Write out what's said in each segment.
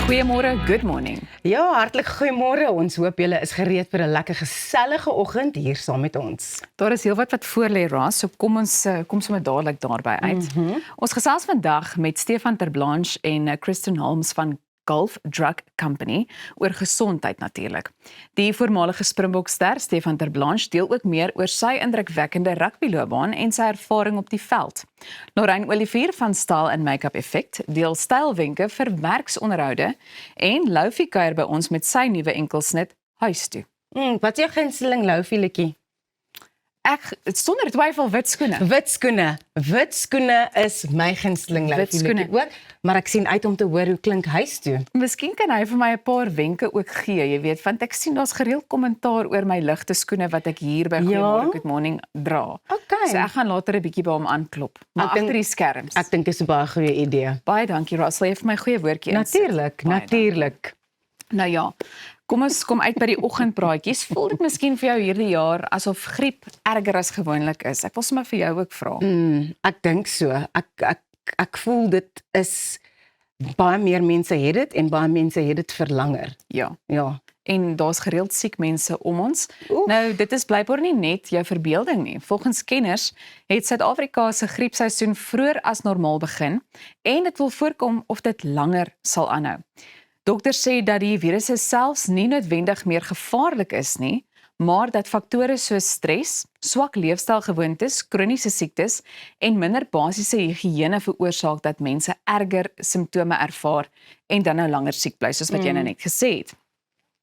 Goeiemôre, good morning. Ja, hartlik goeiemôre. Ons hoop julle is gereed vir 'n lekker gesellige oggend hier saam met ons. Daar is heelwat wat voor lê, Ras, so kom sommer dadelik daarby uit. Ons gesels vandag met Stefan ter Blanche en Kristen Holmes van Gulf Drug Company oor gesondheid natuurlik. Die voormalige Springbok-ster Stefan ter Blanche deel ook meer oor sy indrukwekkende rugbyloopbaan en sy ervaring op die veld. Lorraine Olivier van Style & Make-up Effect deel stylwenke vir werksonderhoude en Loufie kuier by ons met sy nuwe enkelsnit huis toe. Wat is jou gunsteling Loufie liedjie? Ek sonder twyfel wit skoene. Wit skoene is my gunsteling Loufie liedjie ook, maar ek sien uit om te hoor hoe klink huis toe. Miskien kan hy vir my 'n paar wenke ook gee, jy weet, want ek sien daar's gereeld kommentaar oor my ligte skoene wat ek hier by Goeiemôre Good Morning dra. Okay. So ek gaan later 'n bietjie by hom aanklop, maar agter die skerms. Ek dink dit is 'n baie goeie idee. Baie dankie, Russell, jy het vir my 'n goeie woordjie insit. Natuurlik. Nou ja, kom ons kom uit by die oggendpraatjies. Voel dit miskien vir jou hierdie jaar asof griep erger as gewoonlik is? Ek wil sommer vir jou ook vra. Ek dink so. Ek voel dit is baie meer mense het dit en baie mense het dit vir langer. Ja. Ja. En daar's gereeld siek mense om ons. Nou, dit is blykbaar nie net jou verbeelding nie. Volgens kenners het Suid-Afrika se griepseisoen vroeër as normaal begin en dit wil voorkom of dit langer sal aanhou. Dokters sê dat die virusse selfs nie noodwendig meer gevaarlik is nie, maar dat faktore soos stres, swak leefstylgewoontes, kroniese siektes en minder basiese higiëne veroorsaak dat mense erger simptome ervaar en dan nou langer siek bly, soos wat jy nou net gesê het.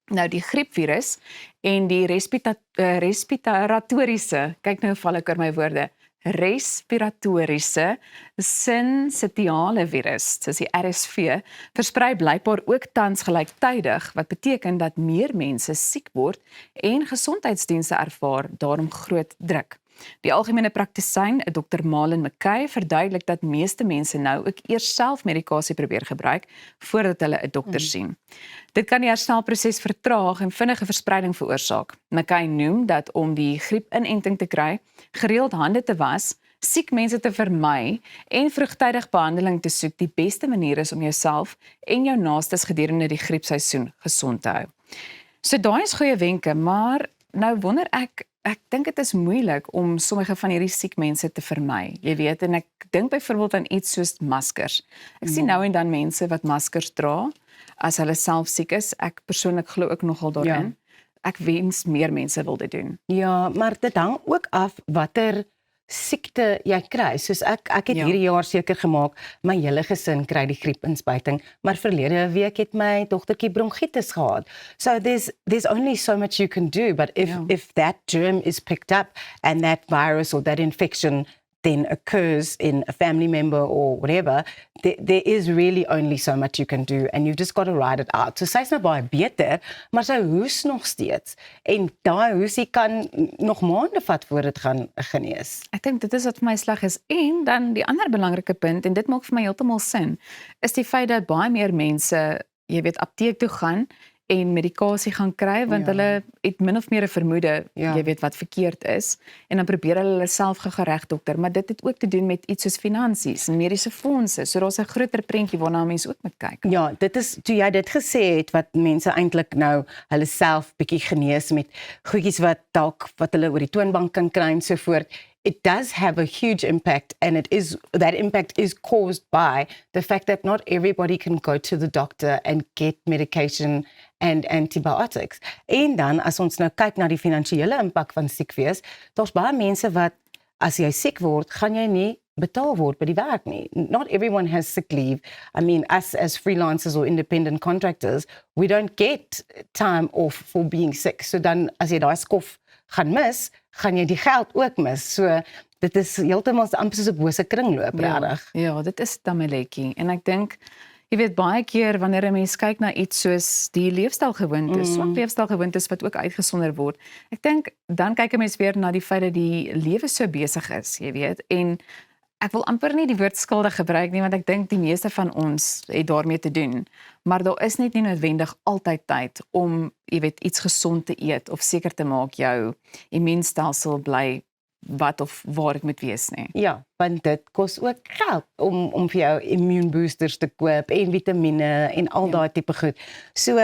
Nou die griepvirus en die respiratoriese, kyk nou val ek oor my woorde, respiratoriese sinsitiale virus, dis die RSV, versprei blykbaar ook tans gelyktydig, wat beteken dat meer mense siek word en gesondheidsdienste ervaar daarom groot druk. Die algemene praktisyn, Dr. Malin McKay, verduidelik dat meeste mense nou ook eers self medikasie probeer gebruik voordat hulle 'n dokter sien. Dit kan die herstelproses vertraag en vinnige verspreiding veroorsaak. McKay noem dat om die griepinenting te kry, gereeld hande te was, siek mense te vermy en vroegtydig behandeling te soek die beste manier is om jouself en jou naastes gedurende die griepseisoen gesond te hou. So daai is goeie wenke, maar nou wonder ek dink dit is moeilik om sommige van hierdie siek mense te vermy. Jy weet, en ek dink byvoorbeeld aan iets soos maskers. Ek sien nou en dan mense wat maskers dra as hulle self siek is. Ek persoonlik glo ook nogal daarin. Ek wens meer mense wil dit doen. Ja, maar dit hang ook af watter siekte jy kry. Soos ek het hierdie jaar seker gemaak, my hele gesin kry die griepinspuiting, maar verlede week het my dogtertjie bronkietis gehad. So there's only so much you can do, but if that germ is picked up and that virus or that infection then occurs in a family member or whatever, there is really only so much you can do and you've just got to ride it out. So sy is nou baie beter, maar sy hoes nog steeds. En daai hoesie kan nog maande vat voor dit gaan genees. Ek dink dit is wat vir my sleg is. En dan die ander belangrike punt, en dit maak vir my heeltemal sin, is die feit dat baie meer mense, jy weet, apteek toe gaan en medikasie gaan kry, want hulle het min of meer 'n vermoede, jy weet, wat verkeerd is, en dan probeer hulle self gereg dokter, maar dit het ook te doen met iets soos finansies en mediese fondse, so daar's 'n groter prentjie waarna mense ook moet kyk. Ja, dit is, toe jy dit gesê het, wat mense eintlik nou hulle self bietjie genees met goedjies wat hulle oor die toonbank kan kry en so voort. It does have a huge impact, and that impact is caused by the fact that not everybody can go to the doctor and get medication and antibiotics. En dan, as ons nou kyk na die finansiële impak van siek wees, daar's baie mense wat, as jy siek word, gaan jy nie betaal word by die werk nie. Not everyone has sick leave. I mean, us as freelancers or independent contractors, we don't get time off for being sick. So dan, as jy daai skof gaan mis, gaan jy die geld ook mis. So dit is heeltemal amper soos 'n bose kringloop, regtig. Ja, dit is tamaletjie. En ek dink, jy weet, baie keer wanneer 'n mens kyk na iets soos die leefstylgewoontes, swak leefstylgewoontes wat ook uitgesonder word, ek dink, dan kyk 'n mens weer na die feit dat die lewe so besig is, jy weet, en ek wil amper nie die woord skuldig gebruik nie, want ek dink die meeste van ons het daarmee te doen. Maar daar is net nie noodwendig altyd tyd om, jy weet, iets gesond te eet of seker te maak jou immuunstelsel bly wat of waar dit moet wees nie. Ja, want dit kos ook geld om vir jou immuunboosters te koop en vitamiene en al daai tipe goed. So,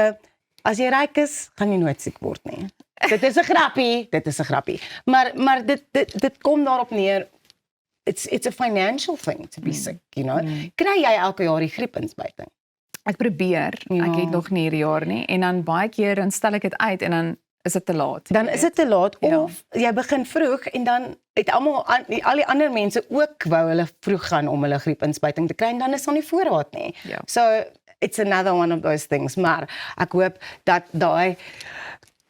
as jy ryk is, gaan jy nooit siek word nie. Dit is 'n grappie, Maar dit kom daarop neer, it's a financial thing to be sick, you know. Kry jy elke jaar die griepinspuiting? Ek probeer, ek het nog nie hierdie jaar nie, en dan baie keer dan stel ek dit uit en dan is dit te laat. Dan is dit te laat, of jy begin vroeg en dan het al die ander mense ook wou hulle vroeg gaan om hulle griepinspuiting te kry en dan is daar nie voorraad nie. Ja. So, it's another one of those things, maar ek hoop dat daai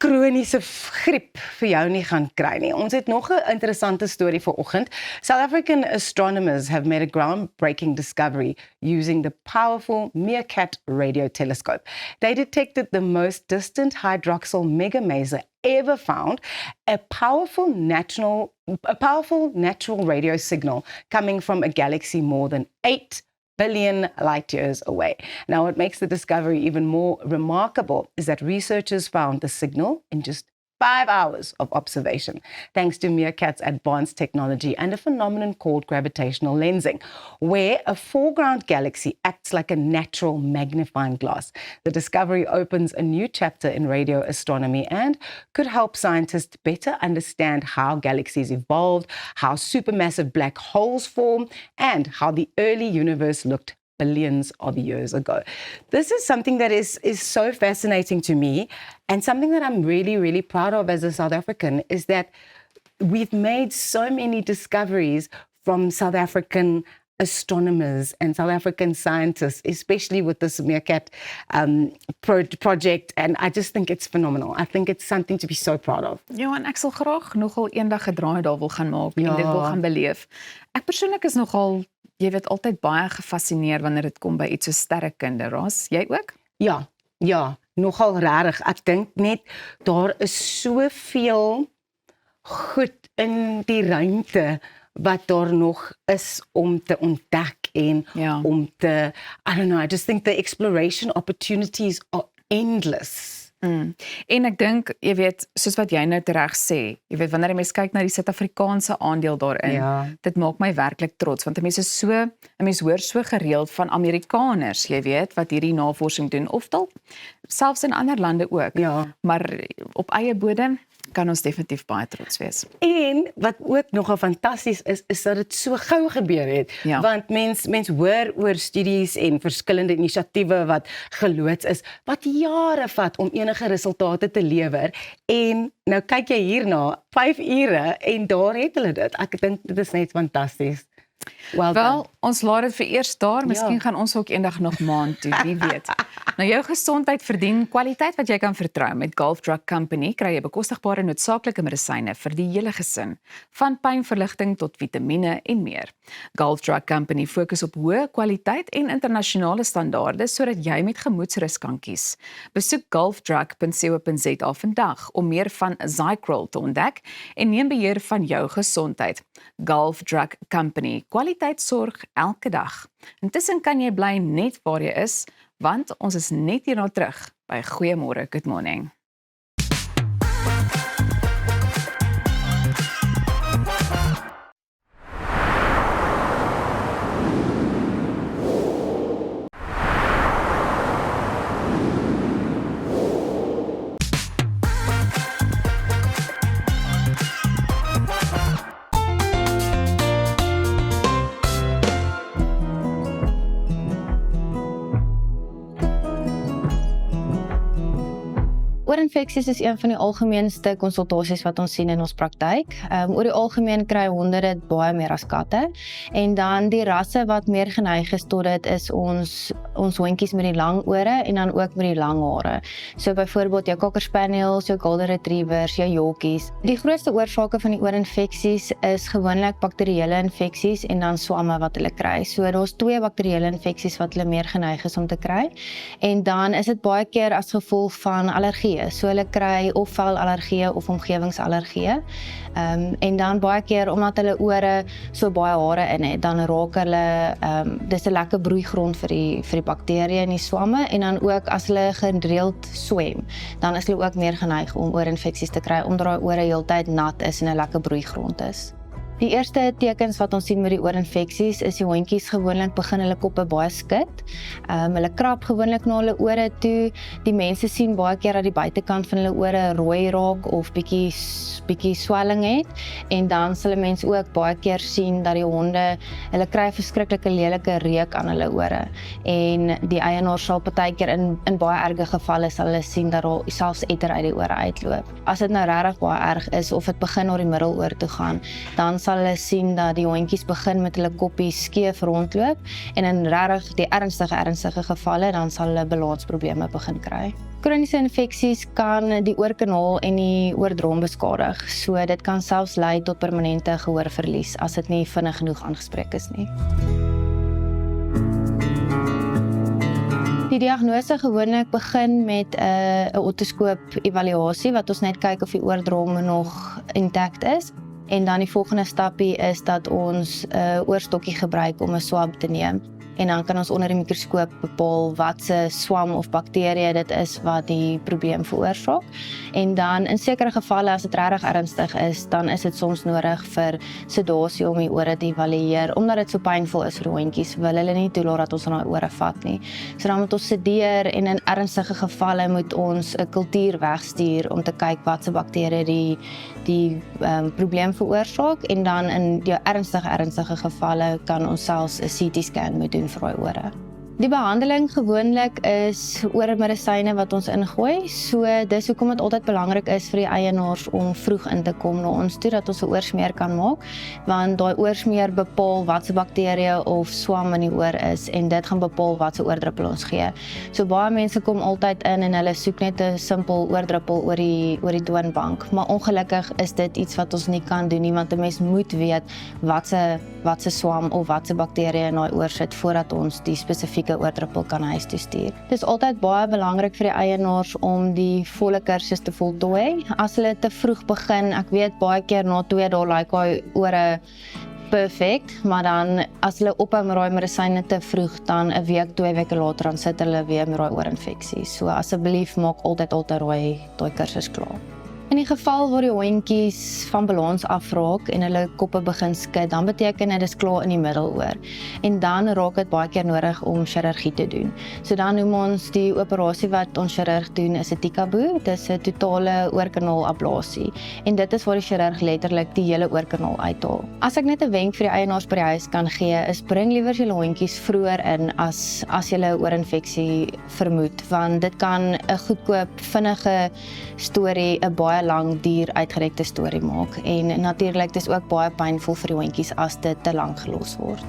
kroniese griep vir jou nie gaan kry nie. Ons het nog 'n interessante storie vanoggend. South African astronomers have made a groundbreaking discovery using the powerful Meerkat radio telescope. They detected the most distant hydroxyl megamaser ever found, a powerful natural radio signal coming from a galaxy more than 8 billion light years away. Now, what makes the discovery even more remarkable is that researchers found the signal in just 5 hours of observation, thanks to Meerkat's advanced technology and a phenomenon called gravitational lensing, where a foreground galaxy acts like a natural magnifying glass. The discovery opens a new chapter in radio astronomy and could help scientists better understand how galaxies evolved, how supermassive black holes form, and how the early universe looked billions of years ago. This is something that is so fascinating to me, and something that I'm really, really proud of as a South African is that we've made so many discoveries from South African astronomers and South African scientists, especially with this Meerkat project, and I just think it's phenomenal. I think it's something to be so proud of. Ja, en ek sal graag nogal eendag 'n draai daar wil gaan maak en dit wil gaan beleef. Ek persoonlik is nogal, jy weet, altyd baie gefassineer wanneer dit kom by iets so sterrekunde, Ras. Jy ook? Ja, nogal rarig. Ek dink net daar is soveel goed in die ruimte wat daar nog is om te ontdek en om te, I don't know, I just think the exploration opportunities are endless. En ek dink, jy weet, soos wat jy nou tereg sê, jy weet, wanneer 'n mens kyk na die Suid-Afrikaanse aandeel daarin, dit maak my werklik trots, want 'n mens hoor so gereeld van Amerikaners, jy weet, wat hierdie navorsing doen, of dalk selfs in ander lande ook, maar op eie bodem kan ons definitief baie trots wees. En wat ook nogal fantasties is dat dit so gou gebeur het, want mens hoor oor studies en verskillende inisiatiewe wat geloods is, wat jare vat om enige resultate te lewer, en nou kyk jy hierna, 5 ure, en daar het hulle dit. Ek dink dit is net fantasties. Wel, ons laat dit vir eers daar, miskien gaan ons ook eendag nog maand toe, wie weet. Nou, jou gesondheid verdien kwaliteit wat jy kan vertrou. Met Gulf Drug Company kry jy bekostigbare noodsaaklike medisyne vir die hele gesin, van pynverligting tot vitamiene en meer. Gulf Drug Company fokus op hoë kwaliteit en internasionale standaarde sodat jy met gemoedsrus kan kies. Besoek gulfdrug.co.za vandag om meer van Zycrol te ontdek en neem beheer van jou gesondheid. Gulf Drug Company, kwaliteitsorg elke dag. Intussen kan jy bly net waar jy is, want ons is net hierna terug by Goeiemôre, Good Morning. Oorinfeksies is een van die algemeenste konsultasies wat ons sien in ons praktyk. Oor die algemeen kry honde dit baie meer as katte. En dan die rasse wat meer geneig is tot dit is ons hondjies met die lang ore en dan ook met die lang hare. So byvoorbeeld jou Cocker Spaniels, jou Golden Retrievers, jou Yorkies. Die grootste oorsake van die oorinfeksies is gewoonlik bakterieële infeksies en dan swamme wat hulle kry. So daar's 2 bakterieële infeksies wat hulle meer geneig is om te kry. En dan is dit baie keer as gevolg van allergie. So hulle kry of velallergie of omgewingsallergie. En dan baie keer, omdat hulle ore so baie hare in het, dan raak hulle, dis 'n lekker broeigrond vir die bakterieë en die swamme, en dan ook as hulle gereeld swem, dan is hulle ook meer geneig om oorinfeksies te kry, omdat daai ore heeltyd nat is en 'n lekker broeigrond is. Die eerste tekens wat ons sien met die oorinfeksies is die hondjies gewoonlik begin hulle koppe baie skud. Hulle krap gewoonlik na hulle ore toe. Die mense sien baie keer dat die buitekant van hulle ore rooi raak of bietjie swelling het. En dan sal mense ook baie keer sien dat die honde, hulle kry verskriklike lelike reuk aan hulle ore. En die eienaar sal partykeer in baie erge gevalle sal hulle sien dat daar selfs etter uit die ore uitloop. As dit nou regtig baie erg is of dit begin na die middeloor toe gaan, dan sal hulle sien dat die hondjies begin met hulle koppies skeef rondloop en in regtig die ernstige gevalle dan sal hulle balansprobleme begin kry. Kroniese infeksies kan die oorkanaal en die oordrom beskadig, so dit kan selfs lei tot permanente gehoorverlies as dit nie vinnig genoeg aangespreek is nie. Die diagnose gewoonlik begin met 'n otoskoop evaluasie wat ons net kyk of die oordrom nog intact is. En dan die volgende stapie is dat ons 'n oorstokkie gebruik om 'n swab te neem. En dan kan ons onder die mikroskoop bepaal wat se swam of bakterie dit is wat die probleem veroorsaak. En dan in sekere gevalle as dit regtig ernstig is, dan is dit soms nodig vir sedasie om die ore te evalueer. Omdat dit so pynvol is vir die hondjies, wil hulle nie toelaat dat ons aan daai ore vat nie. So dan moet ons sedeer en in ernstige gevalle moet ons 'n kultuur wegstuur om te kyk wat se bakterie die probleem veroorsaak. En dan in die ernstige gevalle kan ons selfs 'n CT-scan moet doen vir daai ore. Die behandeling gewoonlik is oormedisyne wat ons ingooi, so dis hoekom dit altyd belangrik is vir die eienaars om vroeg in te kom na ons toe, dat ons 'n oorsmeer kan maak, want daai oorsmeer bepaal wat se bakterie of swam in die oor is, en dit gaan bepaal wat se oordruppel ons gee. So baie mense kom altyd in en hulle soek net 'n simpel oordruppel oor die toonbank, maar ongelukkig is dit iets wat ons nie kan doen nie, want 'n mens moet weet wat se swam of wat se bakterie in daai oor sit voordat ons die spesifieke oordruppel kan huis toe stuur. Dit is altyd baie belangrik vir die eienaars om die volle kursus te voltooi. As hulle te vroeg begin, ek weet baie keer na 2 dae lyk daai ore perfek, maar dan as hulle ophou met daai medisyne te vroeg, dan 'n week, 2 weke later dan sit hulle weer met daai oorinfeksie. So asseblief maak altyd daai kursus klaar. In die geval waar die hondjies van balans afraak en hulle koppe begin skud, dan beteken dit is klaar in die middeloor. En dan raak dit baie keer nodig om chirurgie te doen. So dan noem ons die operasie wat ons chirurg doen is 'n tikaboo, dis 'n totale oorkanaal ablasie. En dit is waar die chirurg letterlik die hele oorkanaal uithaal. As ek net 'n wenk vir die eienaars by die huis kan gee, is bring liewer julle hondjies vroeër in as julle 'n oorinfeksie vermoed, want dit kan 'n goedkoop, vinnige storie 'n baie lang duur uitgerekte storie maak. En natuurlik dis ook baie pynvol vir die hondjies as dit te lank gelos word.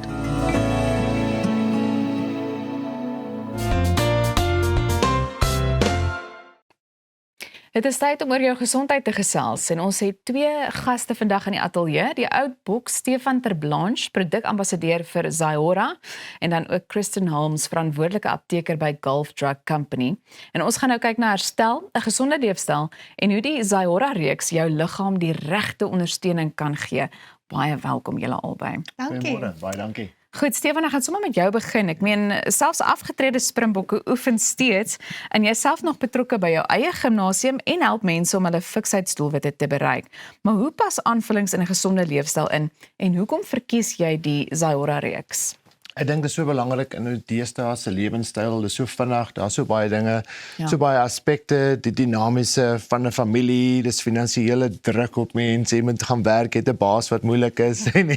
Dit is tyd om oor jou gesondheid te gesels en ons het 2 gaste vandag in die ateljee. Die oud bok Stefan Terblanche, produkambassadeur vir Zahora, en dan ook Kristen Holmes, verantwoordelike apteker by Gulf Drug Company. En ons gaan nou kyk na herstel, 'n gesonde leefstyl en hoe die Zahora reeks jou liggaam die regte ondersteuning kan gee. Baie welkom julle albei. Dankie. Baie dankie. Goed, Stefan, ek gaan sommer met jou begin. Ek meen, selfs afgetrede Springbokke oefen steeds en jy is self nog betrokke by jou eie gimnasium en help mense om hulle fikheidsdoelwitte te bereik. Maar hoe pas aanvullings in 'n gesonde leefstyl in en hoekom verkies jy die Zahora reeks? Ek dink dit is so belangrik in hoe deesdae se lewenstyl, dis so vinnig, daar's so baie dinge, so baie aspekte, die dinamiese van 'n familie, dis finansiële druk op mense, jy moet gaan werk, het 'n baas wat moeilik is en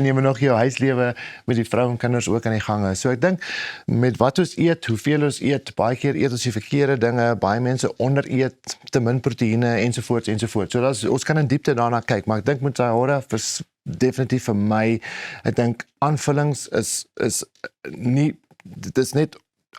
jy moet nog jou huislewe met die vrou en kinders ook aan die gang hou. So ek dink met wat ons eet, hoeveel ons eet, baie keer eet ons die verkeerde dinge, baie mense ondereet, te min proteïene ensovoorts. So ons kan in diepte daarna kyk, maar ek dink met Zahora definitief vir my, ek dink aanvullings is nie, dit is net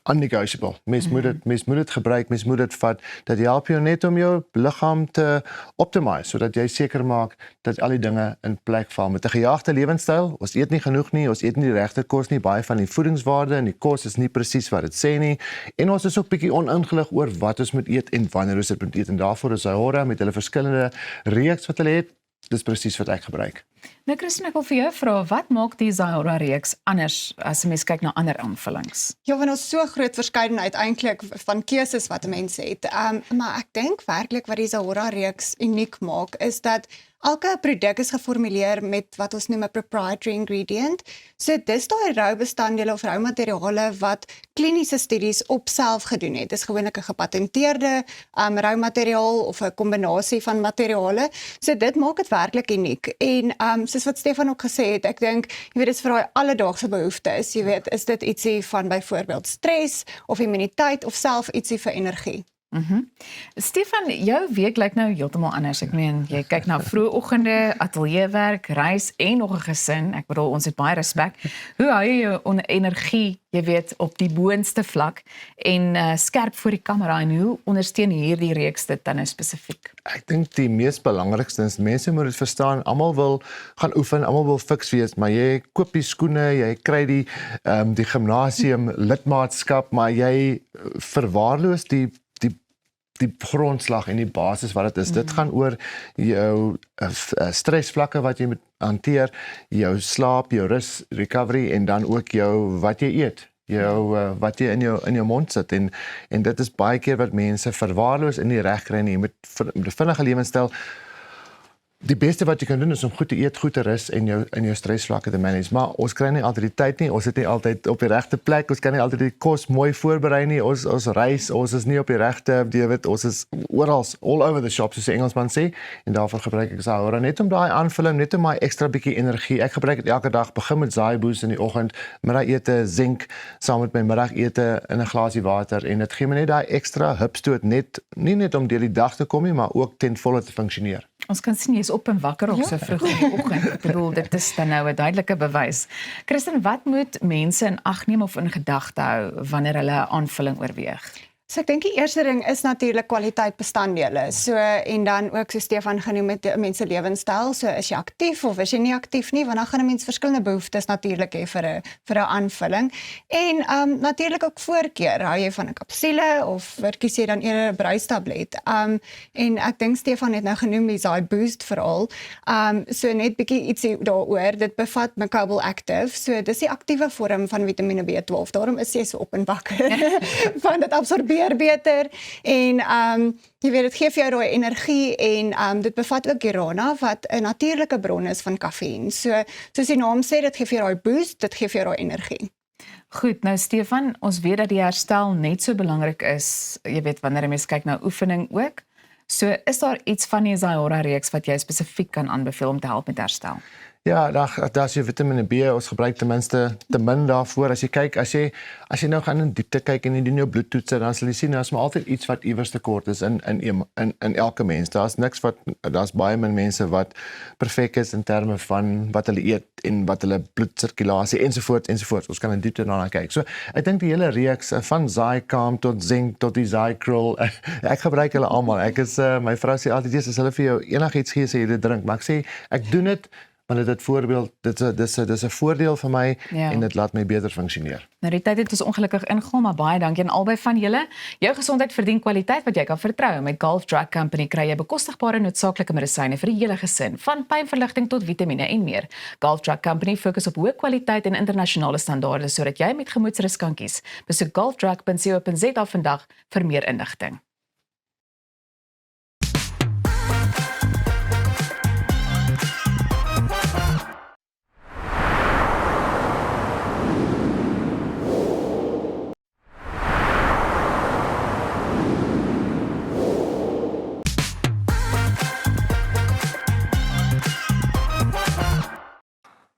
unnegotiable. Mens moet dit gebruik, mens moet dit vat. Dit help jou net om jou liggaam te optimize, sodat jy seker maak dat al die dinge in plek val. Met 'n gejaagde lewenstyl, ons eet nie genoeg nie, ons eet nie die regte kos nie, baie van die voedingswaarde en die kos is nie presies wat dit sê nie. En ons is ook bietjie oningelig oor wat ons moet eet en wanneer ons dit moet eet. En daarvoor is Zahora met hulle verskillende reeks wat hulle het. Dis presies wat ek gebruik. Nou Kristen, ek wil vir jou vra, wat maak die Zahora reeks anders as 'n mens kyk na ander aanvullings? Ja, want ons so groot verskeidenheid eintlik van keuses wat mense het. Maar ek dink werklik wat die Zahora reeks uniek maak is dat elke produk is geformuleer met wat ons noem 'n proprietary ingredient. So dis daai rou bestanddele of rou materiale wat kliniese studies op self gedoen het. Dis gewoonlik 'n gepatenteerde rou materiaal of 'n kombinasie van materiale. So dit maak dit werklik uniek. En soos wat Stefan ook gesê het, ek dink, jy weet, dis vir daai alledaagse behoeftes. Jy weet, is dit ietsie van byvoorbeeld stres of immuniteit of self ietsie vir energie. Stefan, jou week lyk nou heeltemal anders. Ek meen, jy kyk na vroegoggende, ateljeewerk, reis en nog 'n gesin. Ek bedoel, ons het baie respek. Hoe hou jy jou energie, jy weet, op die boonste vlak en skerp voor die kamera en hoe ondersteun hierdie reeks dit dan nou spesifiek? Ek dink die mees belangrikste is mense moet dit verstaan. Almal wil gaan oefen, almal wil fiks wees, maar jy koop die skoene, jy kry die gimnasium lidmaatskap, maar jy verwaarloos die grondslag en die basis wat dit is. Dit gaan oor jou stresvlakke wat jy moet hanteer, jou slaap, jou rus, recovery en dan ook jou wat jy eet. Wat jy in jou mond sit en dit is baie keer wat mense verwaarloos in die reg kry nie. Jy moet 'n vinnige lewenstyl. Die beste wat jy kan doen is om goed te eet, goed te rus en jou stresvlakke te manage. Maar ons kry nie altyd die tyd nie. Ons sit nie altyd op die regte plek. Ons kan nie altyd die kos mooi voorberei nie. Ons reis, ons is nie op die regte, jy weet, ons is oral, all over the shop soos die Engelsman sê. En daarvoor gebruik ek Zahora net om daai aanvulling, net om daai ekstra bietjie energie. Ek gebruik dit elke dag. Begin met Zai Boost in die oggend, middagete zink saam met my middagete in 'n glasie water en dit gee my net daai ekstra hupstoot nie net om deur die dag te kom nie, maar ook ten volle te funksioneer. Ons kan sien jy is op en wakker op so vroeg in die oggend. Ek bedoel, dit is dan nou 'n duidelike bewys. Christen, wat moet mense in ag neem of in gedagte hou wanneer hulle 'n aanvulling oorweeg? So ek dink die eerste ding is natuurlik kwaliteit bestanddele. So en dan ook so Stefan genoem met mense lewenstyl. So is jy aktief of is jy nie aktief nie, want dan gaan 'n mens verskillende behoeftes natuurlik hê vir 'n aanvulling. En natuurlik ook voorkeur. Hou jy van 'n kapsule of kies jy dan eerder 'n bruistablet? En ek dink Stefan het nou genoem die Zai Boost veral. So net bietjie ietsie daaroor. Dit bevat Mecobal Active. So dis die aktiewe vorm van Vitamiene B12. Daarom is jy so op en wakker. Van dit absorbeer beter en jy weet dit gee vir jou daai energie en dit bevat ook guarana wat 'n natuurlike bron is van kafeïn. So soos die naam sê, dit gee vir jou daai boost, dit gee vir jou daai energie. Goed, nou Stefan, ons weet dat die herstel net so belangrik is, jy weet wanneer 'n mens kyk na oefening ook. So is daar iets van die Zahora reeks wat jy spesifiek kan aanbeveel om te help met herstel? Ja, daar's jou Vitamiene B, ons gebruik ten minste te min daarvoor. As jy nou gaan in diepte kyk en jy doen jou bloedtoetse, dan sal jy sien daar's maar altyd iets wat iewers tekort is in elke mens. Daar's baie min mense wat perfek is in terme van wat hulle eet en wat hulle bloedsirkulasie ensovoorts. Ons kan in diepte daarna kyk. So ek dink die hele reeks van Zycam tot Zinc tot die Zycrol, ek gebruik hulle almal. My vrou sê altyd as hulle vir jou enigiets gee sê jy dit drink, maar ek sê ek doen dit want dit voorbeeld, dis 'n voordeel vir my en dit laat my beter funksioneer. Nou die tyd het ons ongelukkig ingegaan, maar baie dankie aan albei van julle. Jou gesondheid verdien kwaliteit wat jy kan vertrou. Met Gulf Drug Company kry jy bekostigbare noodsaaklike medisyne vir die hele gesin, van pynverligting tot vitamiene en meer. Gulf Drug Company fokus op hoë kwaliteit en internasionale standaarde sodat jy met gemoedsrus kan kies. Besoek gulfdrug.co.za vandag vir meer inligting.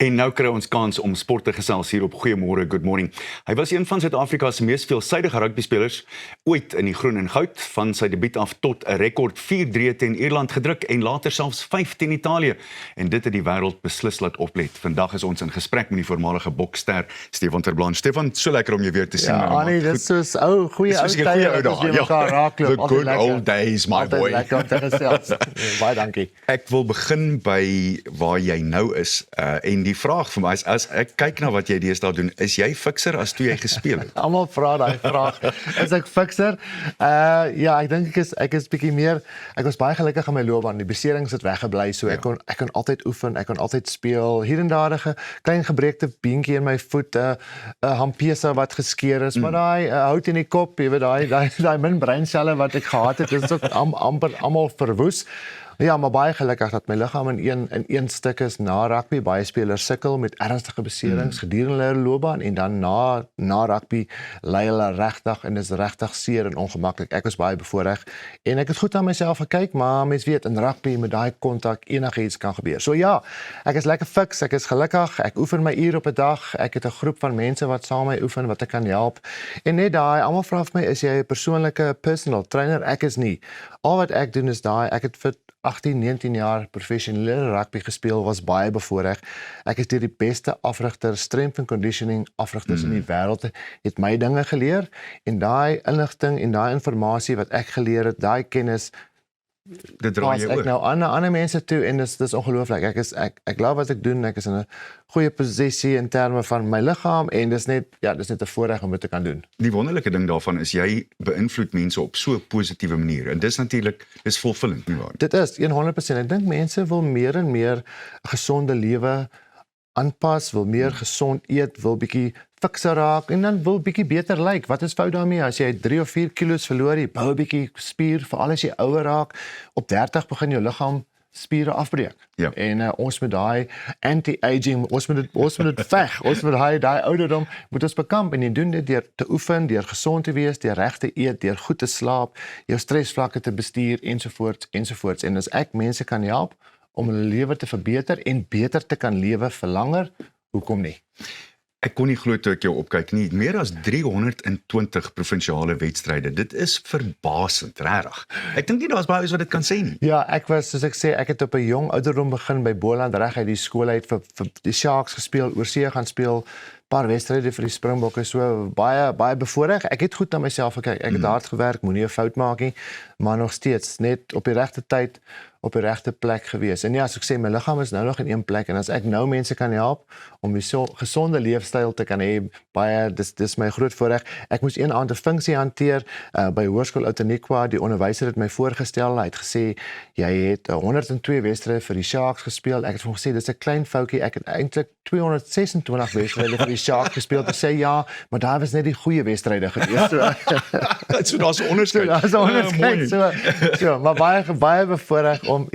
En nou kry ons kans om sport te gesels hier op Goeiemôre, Good Morning. Hy was een van Suid-Afrika se mees veelsidige rugbyspelers ooit in die groen en goud, van sy debuut af tot 'n rekord 4-3 teen Ierland gedruk en later selfs 5 teen Italië. En dit het die wêreld beslis laat oplet. Vandag is ons in gesprek met die voormalige bokster Stefan Terblanche. Stefan, so lekker om jou weer te sien. Ja, Annie, dit is soos goeie ou tye wat ons mekaar raakloop. The good old days, my boy. Lekker om te gesels. Baie dankie. Ek wil begin by waar jy nou is en die vraag vir my is, as ek kyk na wat jy deesdae doen, is jy fikser as toe jy gespeel het? Almal vra daai vraag. Is ek fikser? Ja, ek dink ek is bietjie meer, ek was baie gelukkig in my loopbaan. Die beserings het weggebly, so ek kon altyd oefen, ek kon altyd speel. Hier en daar 'n klein gebreekte beentjie in my voet, 'n hampesa wat geskeur is, maar daai hout in die kop, jy weet daai min breinselle wat ek gehad het, is ook amper almal verwoes. Ja, maar baie gelukkig dat my liggaam in een stuk is na rugby. Baie spelers sukkel met ernstige beserings gedurende hulle loopbaan en dan na rugby ly hulle regtig en dis regtig seer en ongemaklik. Ek was baie bevoordeel en ek het goed aan myself gekyk, maar mens weet in rugby met daai kontak enigiets kan gebeur. So ja, ek is lekker fiks, ek is gelukkig, ek oefen my uur op 'n dag. Ek het 'n groep van mense wat saam met my oefen wat ek kan help. En net daai, almal vra vir my, is jy 'n persoonlike personal trainer? Ek is nie. Al wat ek doen is daai, ek het vir 18, 19 jaar professionele rugby gespeel, was baie bevoordeel. Ek is deur die beste afrigters, strength and conditioning afrigters in die wêreld, het my dinge geleer en daai inligting en daai inligting wat ek geleer het, daai kennis Dit draai jy ek oor. nou aan ander mense toe en dis ongelooflik. Ek glo wat ek doen, ek is in 'n goeie posisie in terme van my liggaam en dis net 'n voorreg om dit te kan doen. Die wonderlike ding daarvan is jy beïnvloed mense op so 'n positiewe manier en dis natuurlik is fulfilling, nie waar? Dit is 100%. Ek dink mense wil meer en meer 'n gesonde lewe aanpas, wil meer gesond eet, wil bietjie fikser raak en dan wil bietjie beter lyk. Wat is fout daarmee? As jy 3 of 4 kilos verloor, jy bou 'n bietjie spier, veral as jy ouer raak, op 30 begin jou liggaam spiere afbreek. Ja. En ons met daai anti-aging, ons moet dit veg. Ons moet daai ouderdom moet ons bekamp en jy doen dit deur te oefen, deur gesond te wees, deur reg te eet, deur goed te slaap, jou stresvlakke te bestuur ensovoorts. En as ek mense kan help om hulle lewe te verbeter en beter te kan lewe vir langer, hoekom nie? Ek kon nie glo toe ek jou opkyk nie. Meer as 320 provinsiale wedstryde. Dit is verbasend, regtig. Ek dink nie daar's baie wat dit kan sê nie. Ja, ek was, soos ek sê, ek het op 'n jong ouderdom begin by Boland reg uit die skool uit vir die Sharks gespeel, oorsee gaan speel, paar wedstryde vir die Springbokke, so baie bevoordeel. Ek het goed na myself gekyk. Ek het hard gewerk, moenie 'n fout maak nie, maar nog steeds net op die regte tyd, op die regte plek gewees. En ja, soos ek sê, my liggaam is nou nog in een plek en as ek nou mense kan help om 'n gesonde leefstyl te kan hê, dis my groot voorreg. Ek moes een aand 'n funksie hanteer by Hoërskool Outeniqua. Die onderwyser het my voorgestel. Hy het gesê jy het 102 wedstryde vir die Sharks gespeel. Ek het vir hom gesê dis 'n klein foutjie. Ek het eintlik 226 wedstryde vir die Sharks gespeel. Hy sê ja, maar daar was net die goeie wedstryde gewees. So daar's 'n onderskeid. Daar's 'n onderskeid. So, maar baie bevoordeel om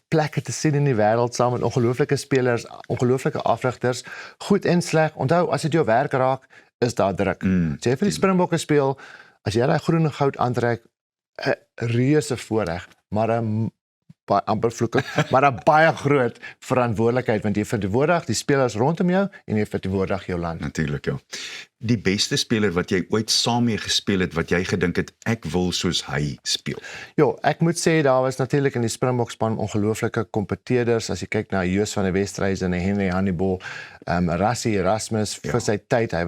plekke te sien in die wêreld saam met ongelooflike spelers, ongelooflike afrigters, goed en sleg. Onthou, as dit jou werk raak, is daar druk. As jy vir die Springbokke speel, as jy daai groen en goud aantrek, 'n reuse voorreg, maar amper vloeke, maar 'n baie groot verantwoordelikheid want jy verteenwoordig die spelers rondom jou en jy verteenwoordig jou land. Natuurlik, ja. Die beste speler wat jy ooit saam mee gespeel het, wat jy gedink het ek wil soos hy speel. Ja, ek moet sê daar was natuurlik in die Springbok span ongelooflike kompeteerders. As jy kyk na Joos van der Westhuizen en Henry Hannibal, Rassie Erasmus vir sy tyd, hy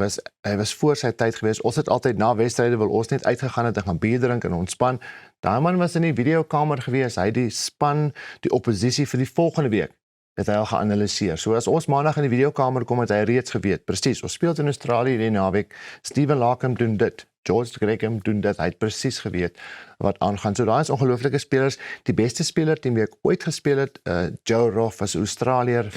was voor sy tyd gewees. Ons het altyd na wedstryde wil ons net uitgegaan het en gaan bier drink en ontspan. Daai man was in die videokamer gewees. Hy het die span, die oppositie vir die volgende week het hy al geanalyseer. So as ons maandag in die videokamer kom, het hy reeds geweet. Presies, ons speel in Australië die naweek. Steven Larkham doen dit. George Graham doen dit. Hy het presies geweet wat aangaan. So daar is ongelooflike spelers. Die beste speler teen wie ek ooit gespeel het, Joe Roff was 'n Australier,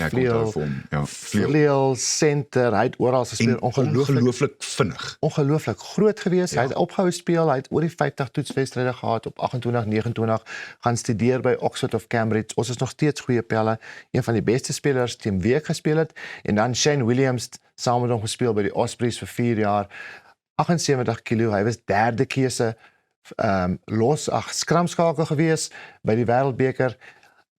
vleuel, center, hy het oral gespeel, ongelooflik vinnig. Ongelooflik groot gewees. Hy het opgehou speel, hy het oor die 50 toetswedstryde gehad op 28, 29, gaan studeer by Oxford of Cambridge. Ons is nog steeds goeie pelle. Een van die beste spelers teen wie ek gespeel het en dan Shane Williams saam met hom gespeel by die Ospreys vir 4 jaar. 78 kilo, hy was derde keuse skramskakel gewees by die Wêreldbeker,